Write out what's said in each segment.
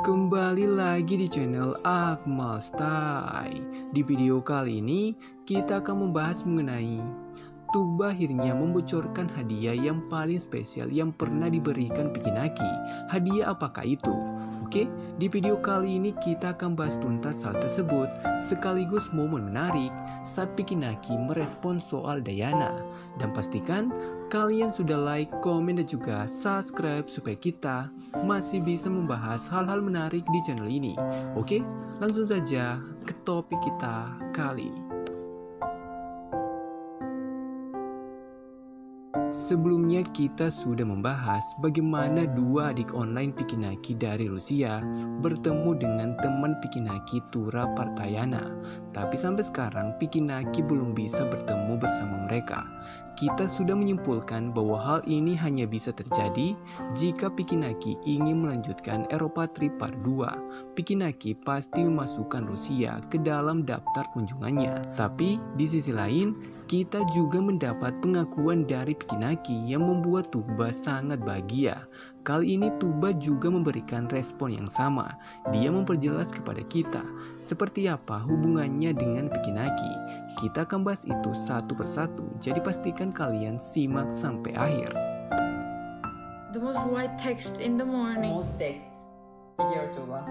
Kembali lagi di channel Akmal Stay. Di video kali ini kita akan membahas mengenai Tuba akhirnya membocorkan hadiah yang paling spesial yang pernah diberikan Pikinaki. Hadiah apakah itu? Oke, di video kali ini kita akan bahas tuntas hal tersebut sekaligus momen menarik saat Pikinaki merespon soal Dayana. Dan pastikan kalian sudah like, komen, dan juga subscribe supaya kita masih bisa membahas hal-hal menarik di channel ini. Oke, langsung saja ke topik kita kali ini. Sebelumnya kita sudah membahas bagaimana dua adik online Pikinaki dari Rusia bertemu dengan teman Pikinaki Tura Partayana. Tapi sampai sekarang Pikinaki belum bisa bertemu bersama mereka. Kita sudah menyimpulkan bahwa hal ini hanya bisa terjadi jika Pikinaki ingin melanjutkan Eropa Trip Part 2. Pikinaki pasti memasukkan Rusia ke dalam daftar kunjungannya. Tapi di sisi lain, kita juga mendapat pengakuan dari Pikinaki yang membuat Tuba sangat bahagia. Kali ini Tuba juga memberikan respon yang sama. Dia memperjelas kepada kita seperti apa hubungannya dengan Pikinaki. Kita akan bahas itu satu persatu, jadi pastikan kalian simak sampai akhir. The most white text in the morning. Most text here, Tuba.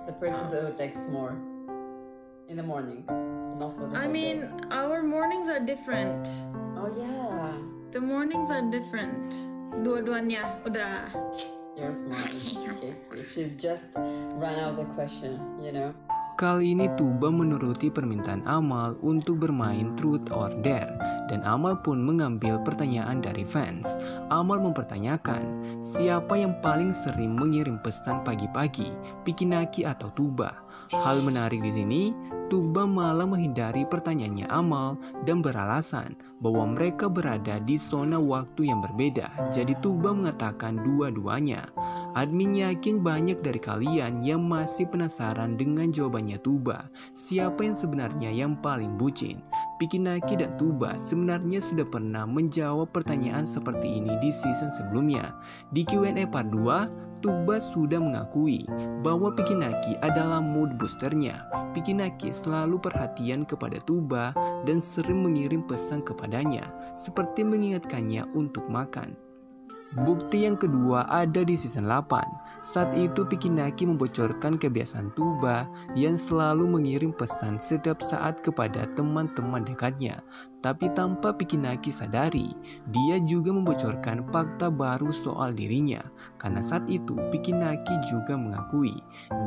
The person who text more in the morning. Not for the I whole mean, day. our mornings are different. Oh yeah, The mornings are different. Dua-duanya udah. you're smart. Okay, she's just run out the question, you know. Kali ini Tuba menuruti permintaan Amal untuk bermain Truth or Dare, dan Amal pun mengambil pertanyaan dari fans. Amal mempertanyakan, siapa yang paling sering mengirim pesan pagi-pagi, Pikinaki atau Tuba? Hal menarik di sini, Tuba malah menghindari pertanyaannya Amal dan beralasan bahwa mereka berada di zona waktu yang berbeda. Jadi Tuba mengatakan dua-duanya. Admin yakin banyak dari kalian yang masih penasaran dengan jawabannya Tuba. Siapa yang sebenarnya yang paling bucin? Pikinaki dan Tuba sebenarnya sudah pernah menjawab pertanyaan seperti ini di season sebelumnya. Di Q&A part 2, Tuba sudah mengakui bahwa Pikinaki adalah mood boosternya. Pikinaki selalu perhatian kepada Tuba dan sering mengirim pesan kepadanya, seperti mengingatkannya untuk makan. Bukti yang kedua ada di season 8. Saat itu Pikinaki membocorkan kebiasaan Tuba yang selalu mengirim pesan setiap saat kepada teman-teman dekatnya. Tapi tanpa Pikinaki sadari, dia juga membocorkan fakta baru soal dirinya. Karena saat itu Pikinaki juga mengakui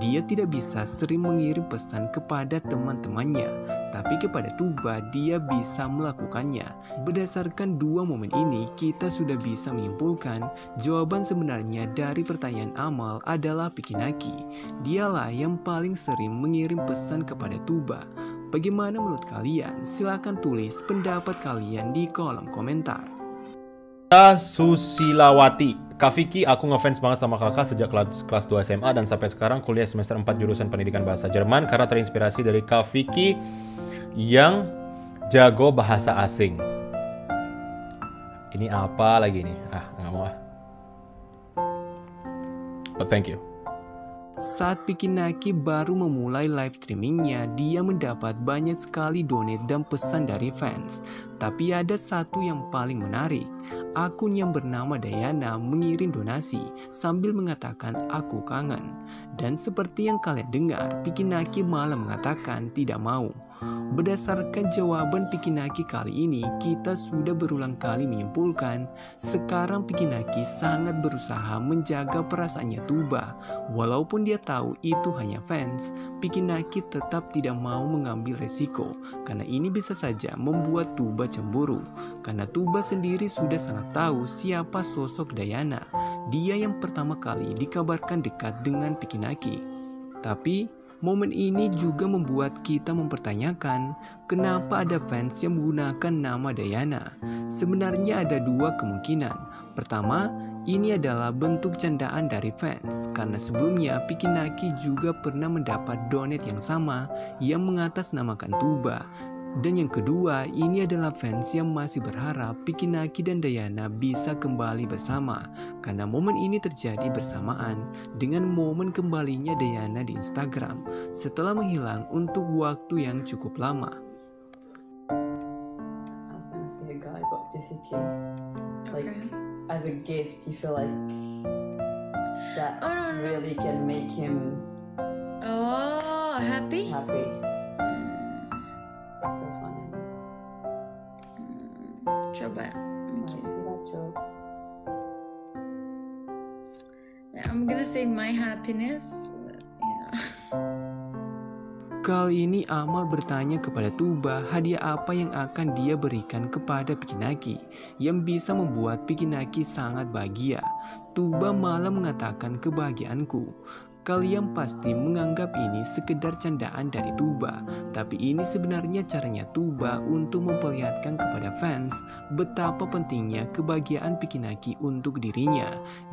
dia tidak bisa sering mengirim pesan kepada teman-temannya, tapi kepada Tuba dia bisa melakukannya. Berdasarkan dua momen ini, kita sudah bisa menyimpulkan jawaban sebenarnya dari pertanyaan Amal adalah Pikinaki. Dialah yang paling sering mengirim pesan kepada Tuba. Bagaimana menurut kalian? Silahkan tulis pendapat kalian di kolom komentar. Susilawati, Kak Vicky, aku ngefans banget sama kakak sejak kelas 2 SMA dan sampai sekarang kuliah semester 4 jurusan pendidikan bahasa Jerman karena terinspirasi dari Kak Vicky yang jago bahasa asing. Ini apa lagi nih? Nggak mau ah. But thank you. Saat Pikinaki baru memulai live streamingnya, dia mendapat banyak sekali donate dan pesan dari fans. Tapi ada satu yang paling menarik. Akun yang bernama Dayana mengirim donasi sambil mengatakan aku kangen. Dan seperti yang kalian dengar, Pikinaki malah mengatakan tidak mau. Berdasarkan jawaban Pikinaki kali ini, kita sudah berulang kali menyimpulkan sekarang Pikinaki sangat berusaha menjaga perasaannya Tuba. Walaupun dia tahu itu hanya fans, Pikinaki tetap tidak mau mengambil resiko karena ini bisa saja membuat Tuba cemburu. Karena Tuba sendiri sudah sangat tahu siapa sosok Dayana. Dia yang pertama kali dikabarkan dekat dengan Pikinaki. Tapi momen ini juga membuat kita mempertanyakan kenapa ada fans yang menggunakan nama Dayana. Sebenarnya ada dua kemungkinan. Pertama, ini adalah bentuk candaan dari fans karena sebelumnya Pikinaki juga pernah mendapat donate yang sama yang mengatasnamakan Tuba. Dan yang kedua, ini adalah fans yang masih berharap Pikinaki dan Diana bisa kembali bersama, karena momen ini terjadi bersamaan dengan momen kembalinya Diana di Instagram setelah menghilang untuk waktu yang cukup lama. I'm gonna say a guy got Jessica. Like, as a gift, you feel like that really can make him happy? Happy. It's so funny. Coba mikir. I'm gonna say my happiness. Kali ini Amal bertanya kepada Tuba hadiah apa yang akan dia berikan kepada Pikinaki yang bisa membuat Pikinaki sangat bahagia. Tuba malah mengatakan kebahagiaanku. Kalian pasti menganggap ini sekedar candaan dari Tuba, tapi ini sebenarnya caranya Tuba untuk memperlihatkan kepada fans betapa pentingnya kebahagiaan Pikinaki untuk dirinya.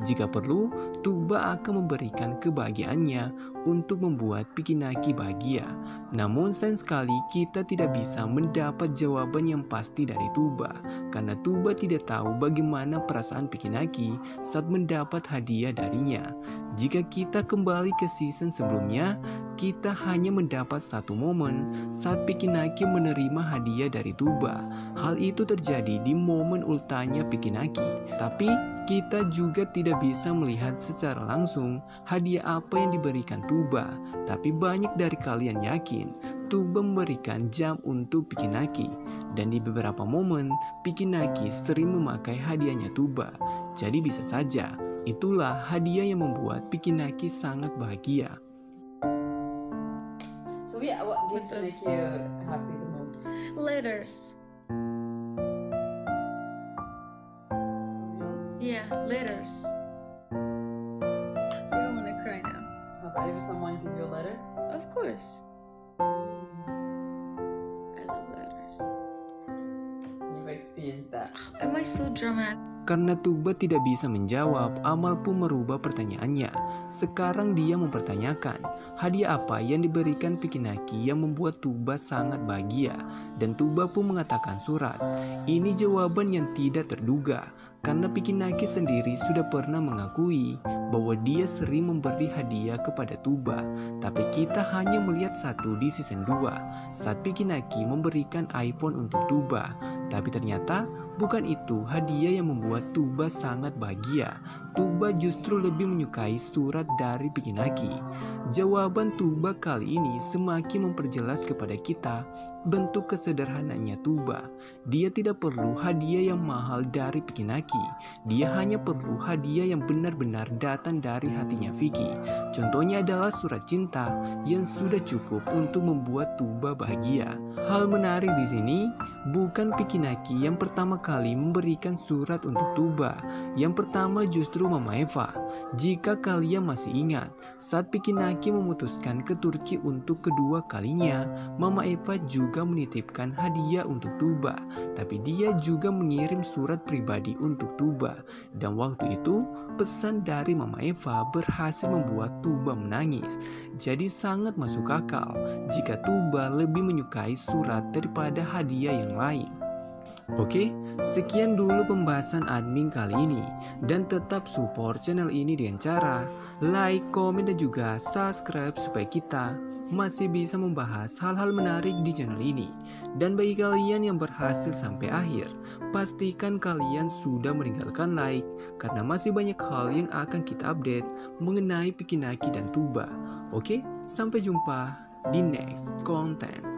Jika perlu, Tuba akan memberikan kebahagiaannya untuk membuat Pikinaki bahagia. Namun sayang sekali kita tidak bisa mendapat jawaban yang pasti dari Tuba, karena Tuba tidak tahu bagaimana perasaan Pikinaki saat mendapat hadiah darinya. Jika kita kembali ke season sebelumnya, kita hanya mendapat satu momen saat Pikinaki menerima hadiah dari Tuba. Hal itu terjadi di momen ultanya Pikinaki. Tapi kita juga tidak bisa melihat secara langsung hadiah apa yang diberikan Tuba. Tapi banyak dari kalian yakin Tuba memberikan jam untuk Pikinaki. Dan di beberapa momen, Pikinaki sering memakai hadiahnya Tuba. Jadi bisa saja itulah hadiah yang membuat Pikinaki sangat bahagia. So yeah, what gift make you happy the most? Letters. Yeah, letters. So I don't want to cry now. Have ever someone give you a letter? Of course. I love letters. You've experienced that. Am I so dramatic? Karena Tuba tidak bisa menjawab, Amal pun merubah pertanyaannya. Sekarang dia mempertanyakan, hadiah apa yang diberikan Pikinaki yang membuat Tuba sangat bahagia? Dan Tuba pun mengatakan surat. Ini jawaban yang tidak terduga, karena Pikinaki sendiri sudah pernah mengakui bahwa dia sering memberi hadiah kepada Tuba. Tapi kita hanya melihat satu di season 2, saat Pikinaki memberikan iPhone untuk Tuba. Tapi ternyata bukan itu hadiah yang membuat Tuba sangat bahagia. Tuba justru lebih menyukai surat dari Pikinaki. Jawaban Tuba kali ini semakin memperjelas kepada kita bentuk kesederhananya Tuba. Dia tidak perlu hadiah yang mahal dari Pikinaki. Dia hanya perlu hadiah yang benar-benar datang dari hatinya Vicky. Contohnya adalah surat cinta yang sudah cukup untuk membuat Tuba bahagia. Hal menarik di sini, bukan Pikinaki yang pertama kali memberikan surat untuk Tuba. Yang pertama justru Mama Eva. Jika kalian masih ingat, saat Pikinaki memutuskan ke Turki untuk kedua kalinya, Mama Eva juga menitipkan hadiah untuk Tuba. Tapi dia juga mengirim surat pribadi untuk Tuba. Dan waktu itu, pesan dari Mama Eva berhasil membuat Tuba menangis. Jadi sangat masuk akal jika Tuba lebih menyukai surat daripada hadiah yang lain. Oke, sekian dulu pembahasan admin kali ini. Dan tetap support channel ini dengan cara like, komen, dan juga subscribe supaya kita masih bisa membahas hal-hal menarik di channel ini. Dan bagi kalian yang berhasil sampai akhir, pastikan kalian sudah meninggalkan like, karena masih banyak hal yang akan kita update mengenai Pikinaki dan Tuba. Oke, sampai jumpa di next content.